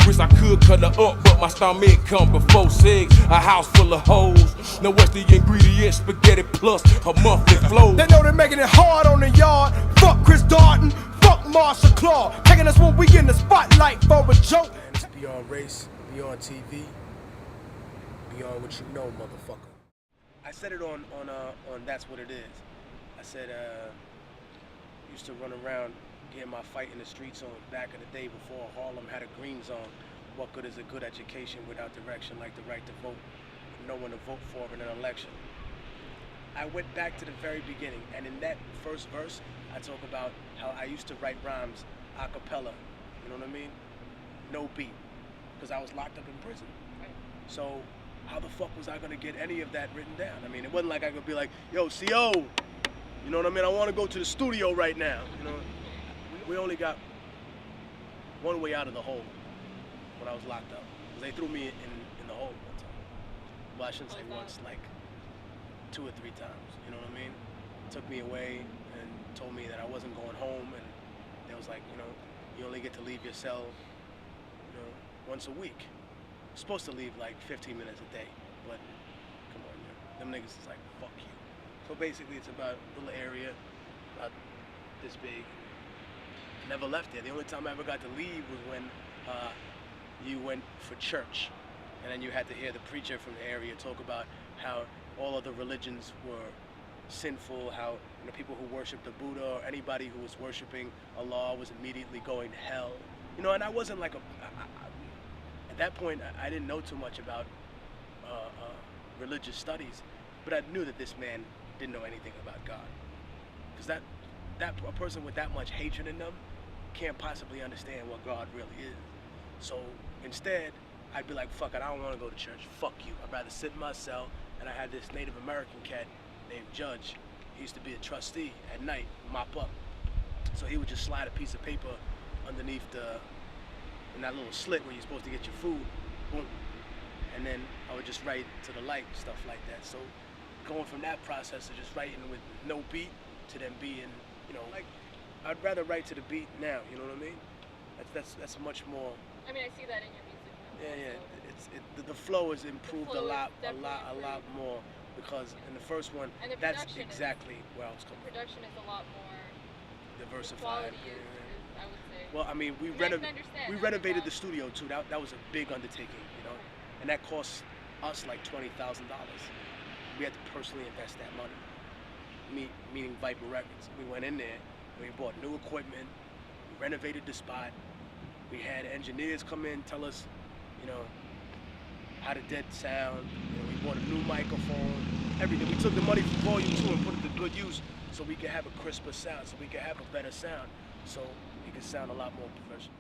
Wish I could cut her up, but my stomach come before 6. A house full of hoes. Now what's the ingredients? Spaghetti plus a monthly flow. They know they're making it hard on the yard. Fuck Chris Darden, fuck Marshall Claw. Taking us when we in the spotlight for a joke. Man, it's beyond race, beyond TV, beyond what you know, motherfucker. I said it on That's What It Is. I said, used to run around getting my fight in the street zone back in the day before Harlem had a green zone. What good is a good education without direction, like the right to vote, no one to vote for in an election? I went back to the very beginning, and in that first verse, I talk about how I used to write rhymes a cappella, you know what I mean? No beat, because I was locked up in prison. So how the fuck was I gonna get any of that written down? I mean, it wasn't like I could be like, yo, CO, you know what I mean? I wanna go to the studio right now, you know? We only got one way out of the hole when I was locked up. They threw me in the hole one time. Well, I shouldn't say once, like 2 or 3 times, you know what I mean? Took me away and told me that I wasn't going home, and they was like, you know, you only get to leave your cell, you know, once a week. You're supposed to leave like 15 minutes a day, but come on, man. Them niggas is like, fuck you. So basically it's about a little area, about this big. I never left there. The only time I ever got to leave was when you went for church, and then you had to hear the preacher from the area talk about how all other religions were sinful, how, you know, people who worshiped the Buddha or anybody who was worshiping Allah was immediately going to hell. You know, and I wasn't like at that point I didn't know too much about religious studies, but I knew that this man didn't know anything about God, because a person with that much hatred in them can't possibly understand what God really is. So instead, I'd be like, fuck it, I don't want to go to church. Fuck you. I'd rather sit in my cell. And I had this Native American cat named Judge. He used to be a trustee at night, mop up. So he would just slide a piece of paper underneath in that little slit where you're supposed to get your food. Boom. And then I would just write to the light, stuff like that. So going from that process of just writing with no beat to then being, you know, like, I'd rather write to the beat now, you know what I mean? That's much more. I mean, I see that in your music now. Yeah. The flow has improved a lot more, because in the first one, that's exactly where I was coming from. The production is a lot more diversified. The quality is, I would say. Well, I mean, we renovated the studio too. That was a big undertaking, you know, and that cost us like $20,000. We had to personally invest that money. Meaning Viper Records. We went in there, we bought new equipment, we renovated the spot. We had engineers come in, tell us, you know, how to dead sound. You know, we bought a new microphone, everything. We took the money from Volume 2 and put it to good use, so we could have a crisper sound, so we could have a better sound, so it could sound a lot more professional.